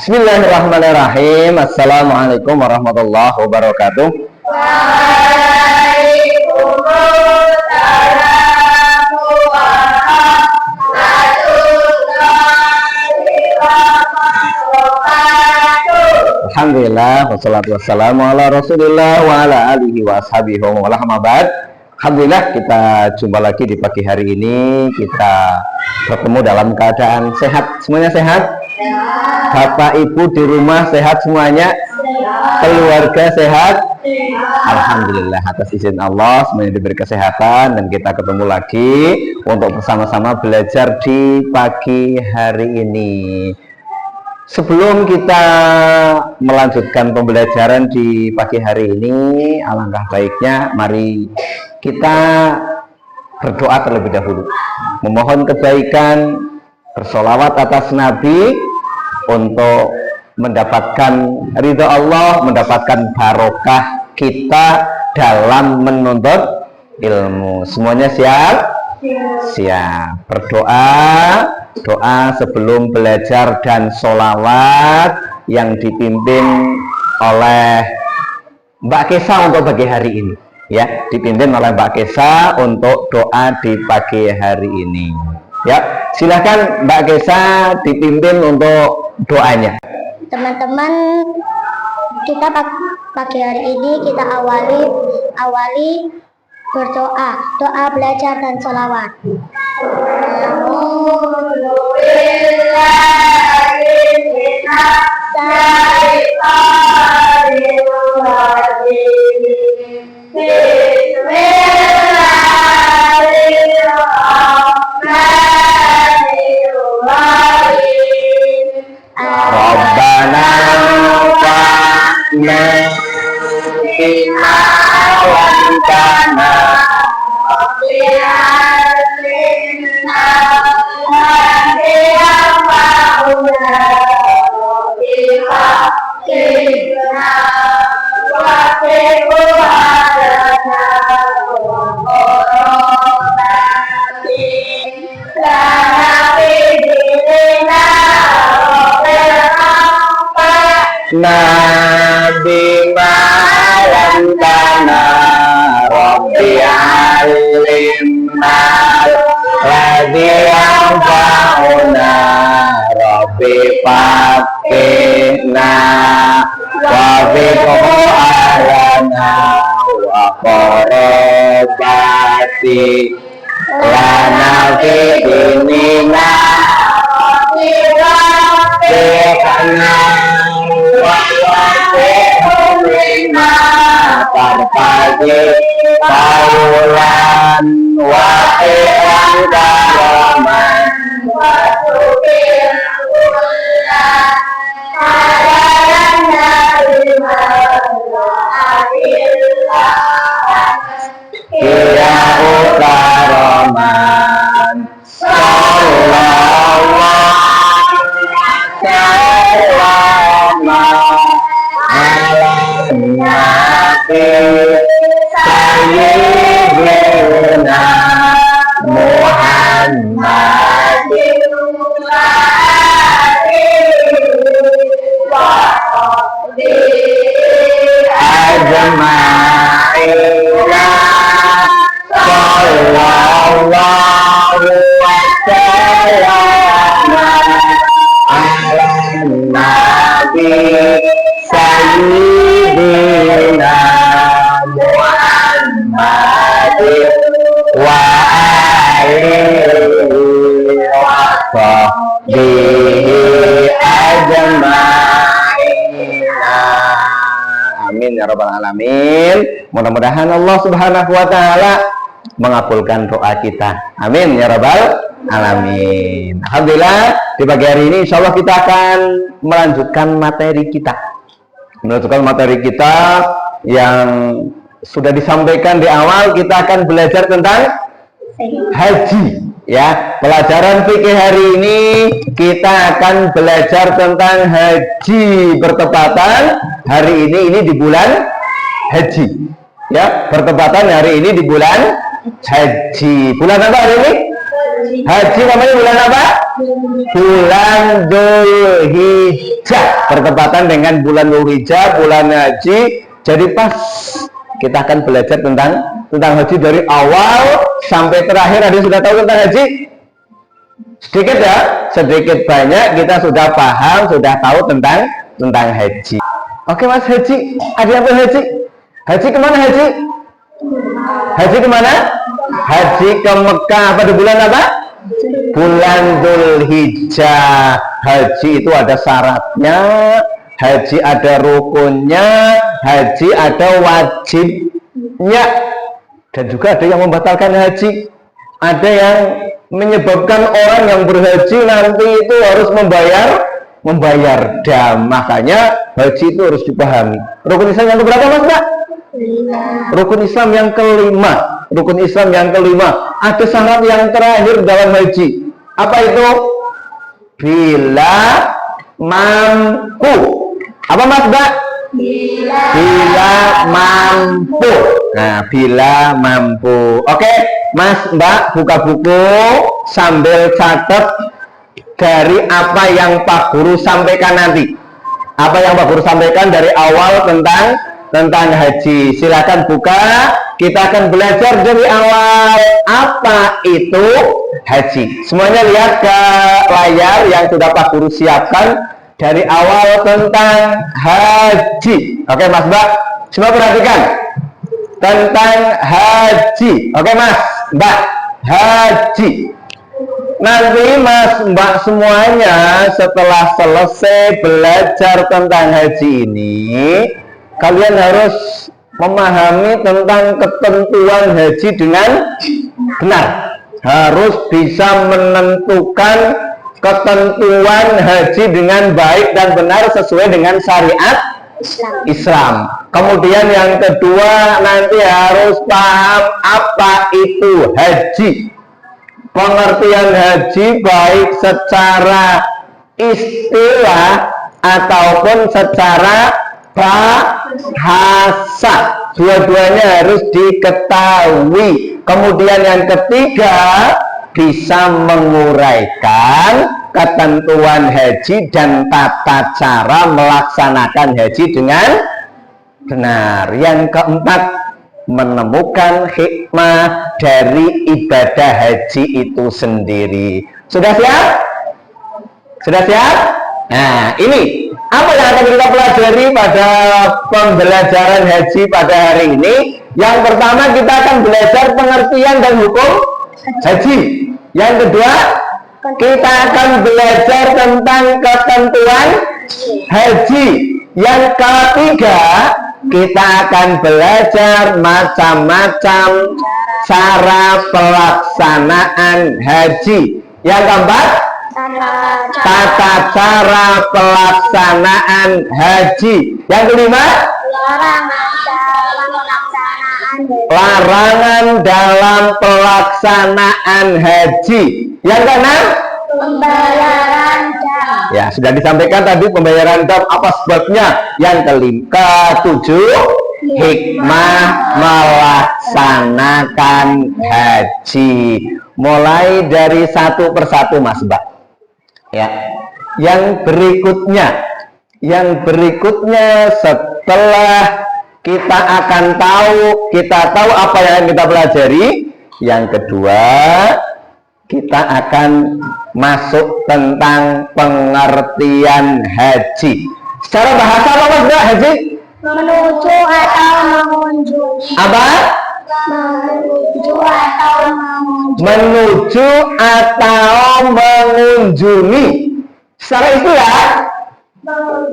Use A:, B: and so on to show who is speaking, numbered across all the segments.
A: Bismillahirrahmanirrahim. Assalamualaikum warahmatullahi wabarakatuh.
B: Waalaikumsalam warahmatullahi wabarakatuh.
A: Alhamdulillah, wassalatu wassalamu ala rasulillah wa ala alihi wa ashabihi wa rahmabad. Alhamdulillah, kita jumpa lagi di pagi hari ini. Kita bertemu dalam keadaan sehat. Semuanya sehat? Bapak Ibu di rumah sehat semuanya? Keluarga sehat? Alhamdulillah, atas izin Allah semuanya diberi kesehatan dan kita ketemu lagi untuk bersama-sama belajar di pagi hari ini. Sebelum kita melanjutkan pembelajaran di pagi hari ini, alangkah baiknya mari kita berdoa terlebih dahulu, memohon kebaikan, bersolawat atas Nabi untuk mendapatkan ridha Allah, mendapatkan barokah kita dalam menuntut ilmu. Semuanya siap? Siap. Berdoa, doa sebelum belajar dan solawat yang dipimpin oleh Mbak Kesa untuk pagi hari ini. Ya, dipimpin oleh Mbak Kesa untuk doa di pagi hari ini. Ya, silakan Mbak Kesa dipimpin untuk doanya.
B: Teman-teman, kita pagi hari ini kita awali berdoa, doa belajar dan sholawat.
A: Rabbana wa'na inna wa'ntana Nabi ma'alantana Rabbi alimna Radhi yanfa'una Rabbi fakihna Wafiqhu alana Wa korobati Lana fi dinina Wafiqna Tarpagi Paulan Wafi'an Daraman Wasukir Ulan Alalan Nariman Wa'adillah Kira Utaraman Sallallahu Sayyidina Muhammadin wa alihi ajma'ina sallallahu wa sallama ala nabi Sayyidina Muhammadin wa alihi wa sahbihi ajma'ina. Amin ya rabbal alamin. Mudah-mudahan Allah Subhanahu wa taala mengabulkan doa kita. Amin ya rabbal alamin. Alhamdulillah, di pagi hari ini insyaallah kita akan melanjutkan materi kita. Yang sudah disampaikan di awal. Kita akan belajar tentang haji, ya. Pelajaran fikih hari ini kita akan belajar tentang haji, bertepatan hari ini di bulan haji, ya. Bertepatan hari ini di bulan haji. Bulan apa hari ini? Haji namanya bulan apa? Bulan Dzulhijjah, bertepatan dengan bulan Dzulhijjah, bulan haji. Jadi pas kita akan belajar tentang haji dari awal sampai terakhir. Ada yang sudah tahu tentang haji? Sedikit ya, sedikit banyak kita sudah paham, sudah tahu tentang haji. Oke Mas, haji. Ada apa haji? Haji kemana haji? Haji kemana? Haji ke Mekah pada bulan apa? Bulan Dzulhijjah. Haji itu ada syaratnya, haji ada rukunnya, haji ada wajibnya, dan juga ada yang membatalkan haji. Ada yang menyebabkan orang yang berhaji nanti itu harus membayar dam. Makanya haji itu harus dipahami. Rukun Islam yang keberapa Mas Mbak? Rukun Islam yang kelima. Rukun Islam yang kelima. Ada syarat yang terakhir dalam haji. Apa itu? Bila mampu. Apa Mas Mbak? Bila mampu. Nah, bila mampu. Oke, Mas Mbak buka buku sambil catat dari apa yang Pak Guru sampaikan nanti. Apa yang Pak Guru sampaikan dari awal tentang haji. Silakan buka. Kita akan belajar dari awal apa itu haji. Semuanya lihat ke layar yang sudah Pak Guru siapkan dari awal tentang haji. Oke Mas Mbak, semua perhatikan tentang haji. Oke Mas Mbak, haji. Nanti Mas Mbak semuanya setelah selesai belajar tentang haji ini, kalian harus memahami tentang ketentuan haji dengan benar. Harus bisa menentukan ketentuan haji dengan baik dan benar sesuai dengan syariat Islam. Kemudian yang kedua, nanti harus paham apa itu haji. Pengertian haji baik secara istilah ataupun secara bahasa, dua-duanya harus diketahui. Kemudian yang ketiga, bisa menguraikan ketentuan haji dan tata cara melaksanakan haji dengan benar. Yang keempat, menemukan hikmah dari ibadah haji itu sendiri. Sudah siap? Sudah siap? Nah, ini apa yang akan kita pelajari pada pembelajaran haji pada hari ini. Yang pertama, kita akan belajar pengertian dan hukum haji. Yang kedua, kita akan belajar tentang ketentuan haji. Yang ketiga, kita akan belajar macam-macam cara pelaksanaan haji. Yang keempat, tata cara pelaksanaan haji. Yang kelima, larangan dalam pelaksanaan haji. Yang keenam, pembayaran dam. Ya, sudah disampaikan tadi pembayaran dam, apa sebabnya. Yang ketujuh, hikmah melaksanakan haji. Mulai dari satu persatu Mas Mbak. Ya. Yang berikutnya setelah kita akan tahu apa yang kita pelajari. Yang kedua, kita akan masuk tentang pengertian haji. Secara bahasa apa Mas Mbak haji? Menuju atau mengunjungi. Apa? Menuju atau mengunjungi. Secara istilah,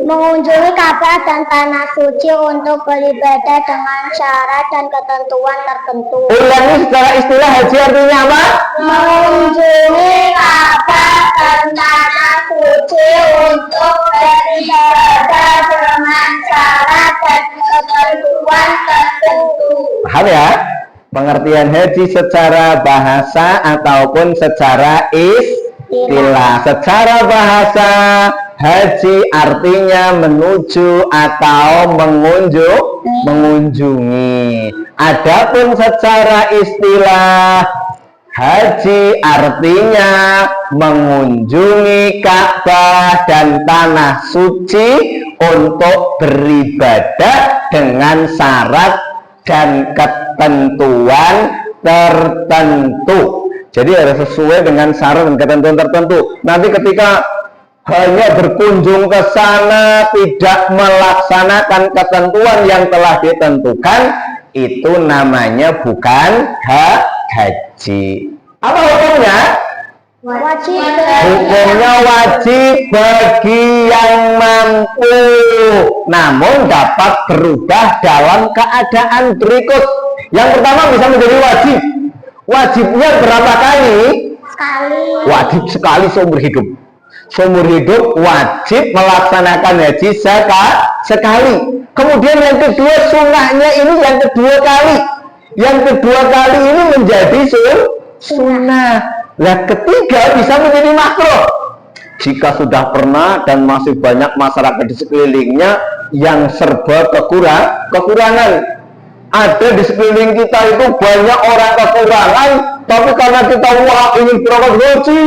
B: mengunjungi Ka'bah dan tanah suci untuk beribadah dengan syarat dan ketentuan tertentu.
A: Ulangi, secara istilah haji artinya apa?
B: Mengunjungi Ka'bah dan tanah suci untuk beribadah dengan syarat dan ketentuan tertentu.
A: Paham ya? Pengertian haji secara bahasa ataupun secara istilah. Secara bahasa, haji artinya menuju atau mengunjungi. Adapun secara istilah, Haji artinya mengunjungi Ka'bah dan tanah suci untuk beribadah dengan syarat dan ketentuan tertentu. Jadi harus sesuai dengan syarat dan ketentuan tertentu. Nanti ketika hanya berkunjung ke sana tidak melaksanakan ketentuan yang telah ditentukan, itu namanya bukan haji. Apa hukumnya?
B: Wajib.
A: Hukumnya wajib bagi yang mampu, namun dapat berubah dalam keadaan berikut. Yang pertama bisa menjadi wajib. Wajibnya berapa kali?
B: Sekali.
A: Wajib sekali seumur hidup. Seumur hidup wajib melaksanakan haji sekali. Kemudian yang kedua sunnahnya ini yang kedua kali. Yang kedua kali ini menjadi sunnah. Nah, ketiga bisa menjadi makruh. Jika sudah pernah dan masih banyak masyarakat di sekelilingnya yang serba kekurangan. Ada di sekeliling kita itu banyak orang kekurangan, tapi karena kita ingin berangkat haji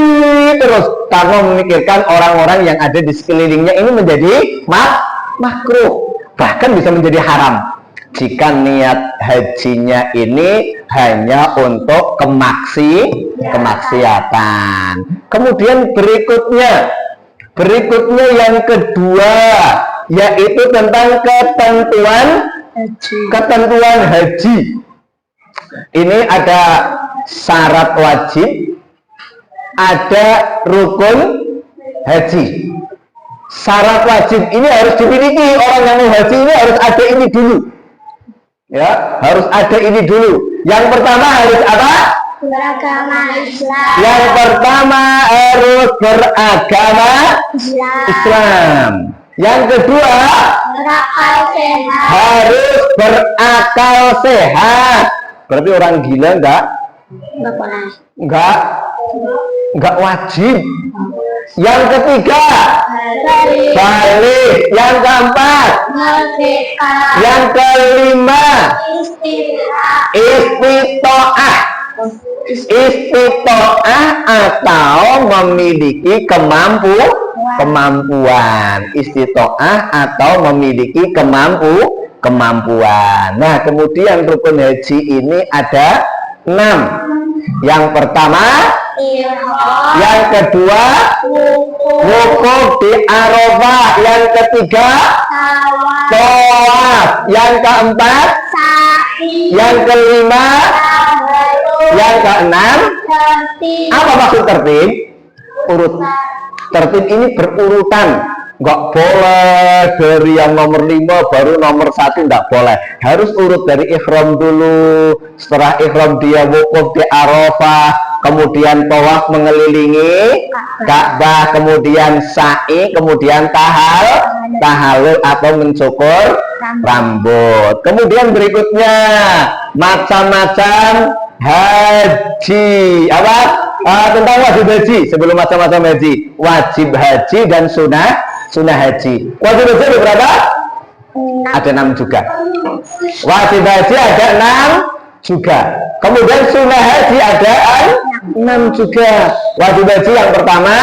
A: terus, karena memikirkan orang-orang yang ada di sekelilingnya ini menjadi makruh, bahkan bisa menjadi haram jika niat hajinya ini hanya untuk kemaksiatan. Kemudian berikutnya yang kedua yaitu tentang ketentuan haji. Ini ada syarat wajib, ada rukun haji. Syarat wajib ini harus dimiliki orang yang mau haji, ini harus ada ini dulu. Ya, harus ada ini dulu. Yang pertama harus apa?
B: Beragama Islam.
A: Yang pertama harus beragama Islam. Yang kedua
B: Berakal sehat.
A: harus berakal sehat. Berarti orang gila enggak wajib. Yang ketiga balik. Yang keempat
B: Merdeka.
A: yang kelima istitoah atau memiliki kemampuan. Istitoah atau memiliki kemampuan. Nah, kemudian rukun haji ini ada 6. Yang pertama, yang kedua wukuf di Arafah, yang ketiga tawaf, yang keempat yang kelima, yang keenam. Apa maksud tertib? Tertib ini berurutan. Nggak boleh dari yang nomor 5 baru nomor 1, nggak boleh. Harus urut dari ihram dulu. Setelah ihram dia wukuf di Arafah, kemudian tawaf mengelilingi Ka'bah, kemudian sa'i, kemudian tahallul atau mencukur rambut. Kemudian berikutnya macam-macam haji. Apa? Tentang wajib haji. Sebelum macam-macam haji, wajib haji dan sunnah haji. Wajib haji ada berapa? Ada 6 juga. Wajib haji ada 6 juga. Kemudian sunnah haji ada 6 juga. Wajib haji yang pertama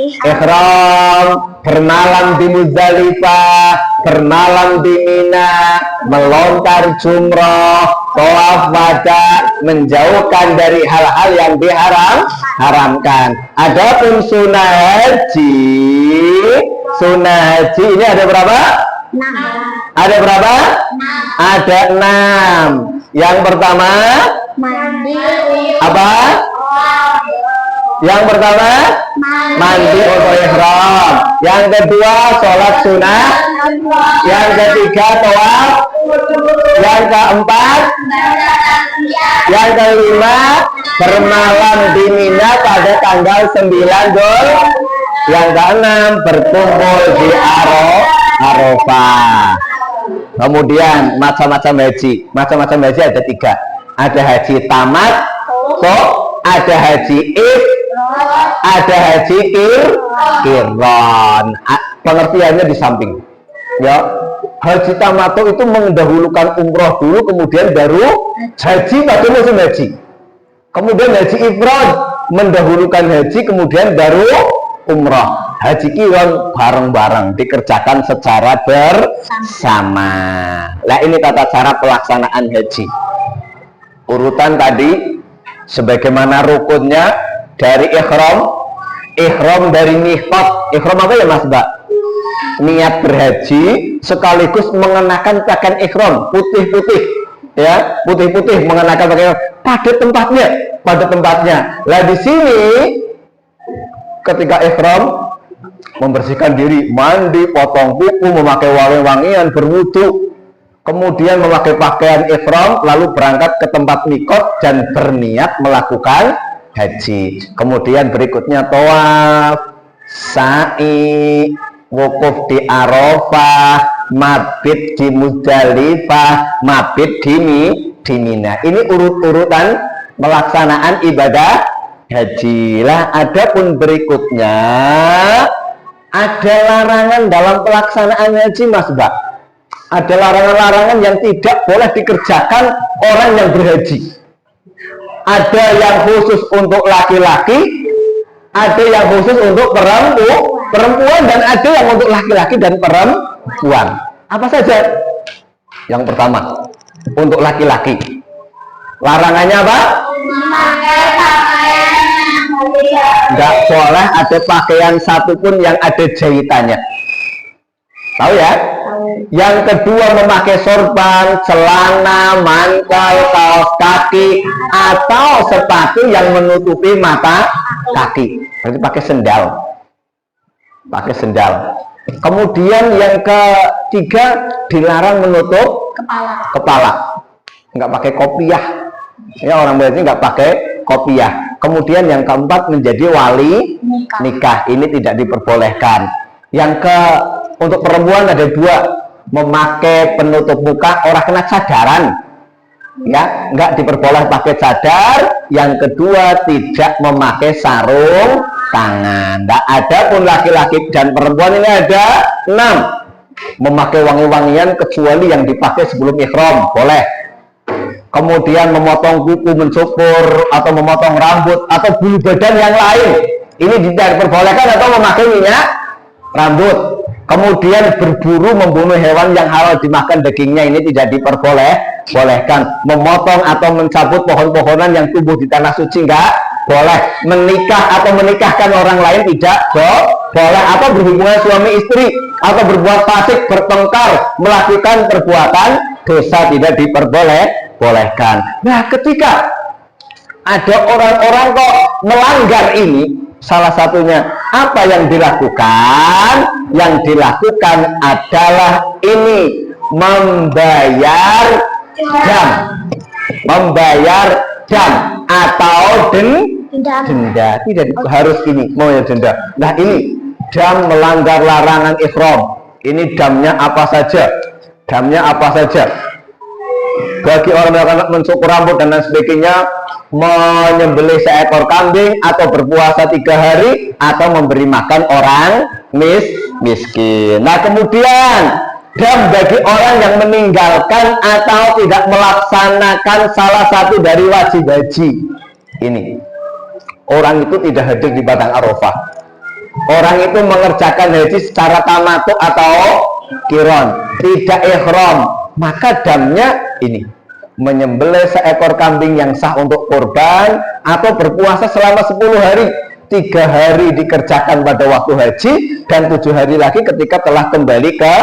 A: ihram, bermalam di Muzdalifah, bermalam di Mina, melontar jumroh, tawaf wada, menjauhkan dari hal-hal yang diharamkan. Adapun sunnah haji ini ada berapa?
B: 6.
A: Ada berapa? 6. Ada 6. Yang pertama
B: Mandi.
A: apa? Yang pertama mandi untuk ihram. Yang kedua sholat sunnah. Yang ketiga tawaf. Yang keempat, yang kelima bermalam di Mina pada tanggal 9 Dhul. Yang keenam berkumpul di Arafah. Kemudian macam-macam haji. Macam-macam haji ada 3. Ada haji tamat, ada haji ada haji qiran. Pengertiannya di samping. Ya, haji tamattu itu mendahulukan umroh dulu, kemudian baru haji pada musim haji. Kemudian haji ifrad, mendahulukan haji kemudian baru umrah. Haji kiron bareng-bareng dikerjakan secara bersama. Nah, ini tata cara pelaksanaan haji. Urutan tadi sebagaimana rukunnya dari ihram dari miqat. Ihram apa ya Mas Mbak? Niat berhaji sekaligus mengenakan pakaian ihram putih-putih, ya, putih-putih mengenakan pakaian pada tempatnya. Lah di sini ketika ihram membersihkan diri, mandi, potong kuku, memakai wangi-wangian, berwudu, kemudian memakai pakaian ihram, lalu berangkat ke tempat miqat dan berniat melakukan haji. Kemudian berikutnya tawaf, sa'i, wukuf di Arafah, mabit di Muzdalifah, mabit di Mina. Ini urut-urutan pelaksanaan ibadah haji. Lah, adapun berikutnya ada larangan dalam pelaksanaan haji Mas Mbak. Ada larangan-larangan yang tidak boleh dikerjakan orang yang berhaji. Ada yang khusus untuk laki-laki, ada yang khusus untuk perempuan, dan ada yang untuk laki-laki dan perempuan. Apa saja? Yang pertama, untuk laki-laki. Larangannya apa? Memakai pakaian nggak boleh ada pakaian satupun yang ada jahitannya. Tahu ya? Yang kedua, memakai sorban, celana, mantel, kaos kaki, atau sepatu yang menutupi mata kaki. Berarti pakai sendal. Pakai sendal. Kemudian yang ketiga, dilarang menutup kepala. Nggak pakai kopiah. Ya, orang berarti nggak pakai kopiah. Kemudian yang keempat, menjadi wali nikah. Ini tidak diperbolehkan. Untuk perempuan ada dua, memakai penutup muka, orang kena cadaran, ya, nggak diperboleh pakai cadar. Yang kedua, tidak memakai sarung tangan. Nggak ada pun laki-laki dan perempuan ini ada 6, memakai wangi-wangian kecuali yang dipakai sebelum ihram, boleh. Kemudian memotong kuku, mencukur, atau memotong rambut, atau bulu badan yang lain, ini tidak diperbolehkan, atau memakai minyak rambut. Kemudian berburu, membunuh hewan yang halal dimakan dagingnya, ini tidak diperbolehkan. Memotong atau mencabut pohon-pohonan yang tumbuh di tanah suci, enggak boleh. Menikah atau menikahkan orang lain tidak boleh. Atau berhubungan suami istri, atau berbuat fasik, bertengkar, melakukan perbuatan dosa, tidak diperbolehkan. Nah, ketika ada orang-orang kok melanggar ini, salah satunya apa yang dilakukan? Yang dilakukan adalah ini, membayar dam atau denda. Tidak harus ini mau ya denda. Nah, ini dam melanggar larangan ihram. Ini damnya apa saja? Bagi orang yang mencukur rambut dan lain sebagainya, menyembelih seekor kambing, atau berpuasa 3 hari, atau memberi makan orang miskin. Nah, kemudian dam bagi orang yang meninggalkan atau tidak melaksanakan salah satu dari wajib haji. Ini orang itu tidak hadir di Padang Arafah. Orang itu mengerjakan haji secara tamattu atau qiron, tidak ihram. Maka damnya ini, menyembelih seekor kambing yang sah untuk kurban, atau berpuasa selama 10 hari. 3 hari dikerjakan pada waktu haji, dan 7 hari lagi ketika telah kembali ke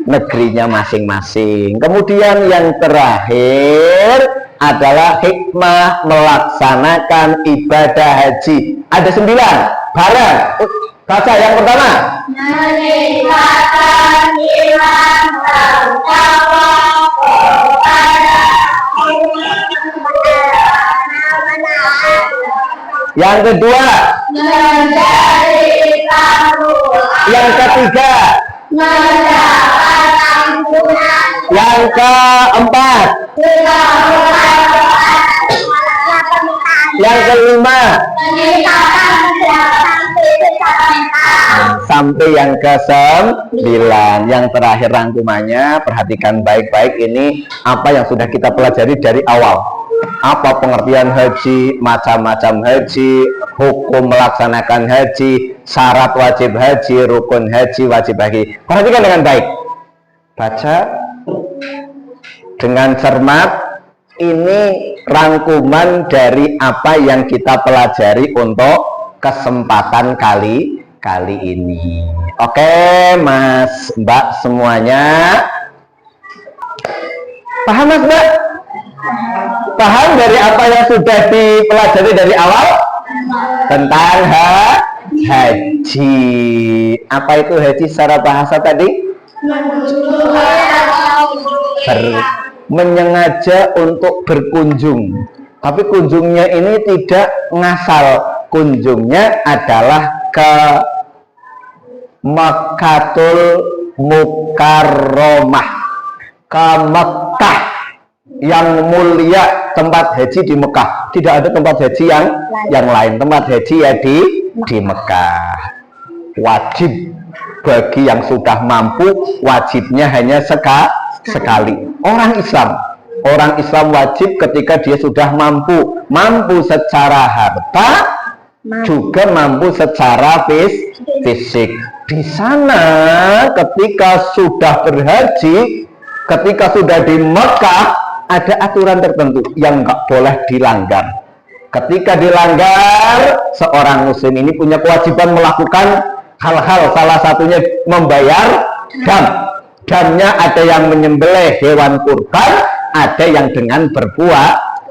A: negerinya masing-masing. Kemudian yang terakhir adalah hikmah melaksanakan ibadah haji. Ada 9 barang. Baca yang pertama. Meningkatkan iman dan takwa kepada yang kedua, menjadi taruhan. Yang ketiga, mendapat ampunan. Yang keempat, yang kelima, sampai yang ke-9. Yang terakhir rangkumannya, perhatikan baik-baik ini apa yang sudah kita pelajari dari awal. apa pengertian haji, macam-macam haji, hukum melaksanakan haji, syarat wajib haji, rukun haji, wajib haji. Perhatikan dengan baik. Baca dengan cermat. Ini rangkuman dari apa yang kita pelajari untuk kesempatan kali ini. Oke, Mas, Mbak semuanya. Paham, Mas, Mbak? Paham dari apa yang sudah dipelajari dari awal? Tentang haji. Apa itu haji secara bahasa tadi? Menyengaja untuk berkunjung. Tapi kunjungnya ini tidak ngasal. Kunjungnya adalah ke Mekkatul Mukarramah, ke Mekkah yang mulia, tempat haji di Mekah. Tidak ada tempat haji yang lain. Tempat haji ya di Mekah. Wajib bagi yang sudah mampu, wajibnya hanya sekali. Orang Islam wajib ketika dia sudah mampu secara harta, juga mampu secara fisik. Di sana ketika sudah berhaji, ketika sudah di Mekah, ada aturan tertentu yang nggak boleh dilanggar. Ketika dilanggar, seorang muslim ini punya kewajiban melakukan hal-hal, salah satunya membayar dam. Damnya ada yang menyembelih hewan kurban, ada yang dengan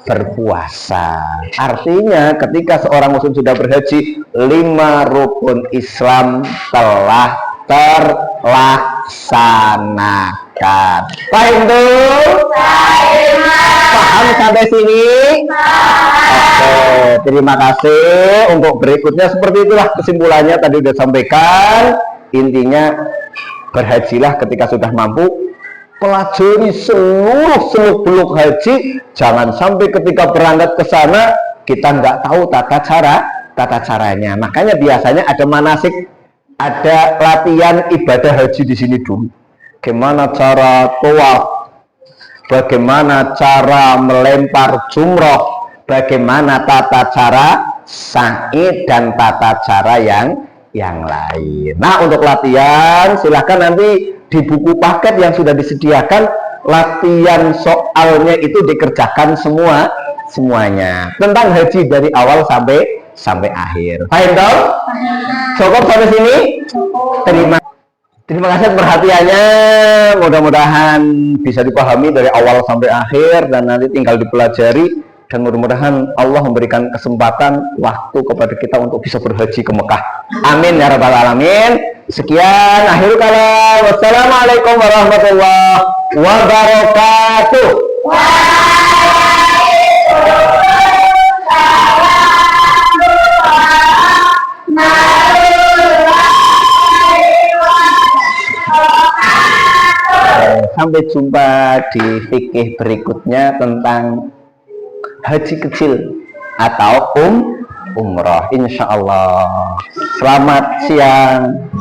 A: berpuasa. Artinya ketika seorang muslim sudah berhaji, 5 rukun Islam telah terlaksanakan. Paham tuh? Paham sampai sini? Oke, terima kasih. Untuk berikutnya seperti itulah kesimpulannya tadi sudah sampaikan. Intinya berhajilah ketika sudah mampu, pelajari seluruh seluk-beluk haji. Jangan sampai ketika berangkat ke sana kita nggak tahu tata caranya. Makanya biasanya ada manasik, ada latihan ibadah haji di sini dulu. Bagaimana cara tawaf, bagaimana cara melempar jumroh, bagaimana tata cara sa'i dan tata cara yang lain. Nah, untuk latihan silahkan nanti di buku paket yang sudah disediakan, latihan soalnya itu dikerjakan semuanya tentang haji dari awal sampai akhir. Paham dong? Cukup sampai sini? Terima kasih perhatiannya. Mudah-mudahan bisa dipahami dari awal sampai akhir dan nanti tinggal dipelajari. Dan mudah-mudahan Allah memberikan kesempatan waktu kepada kita untuk bisa berhaji ke Mekah. Amin ya rabbal alamin. Sekian akhir kalam. Wassalamualaikum warahmatullahi wabarakatuh. Sampai jumpa di fikih berikutnya tentang haji kecil atau umroh, insya Allah. Selamat siang.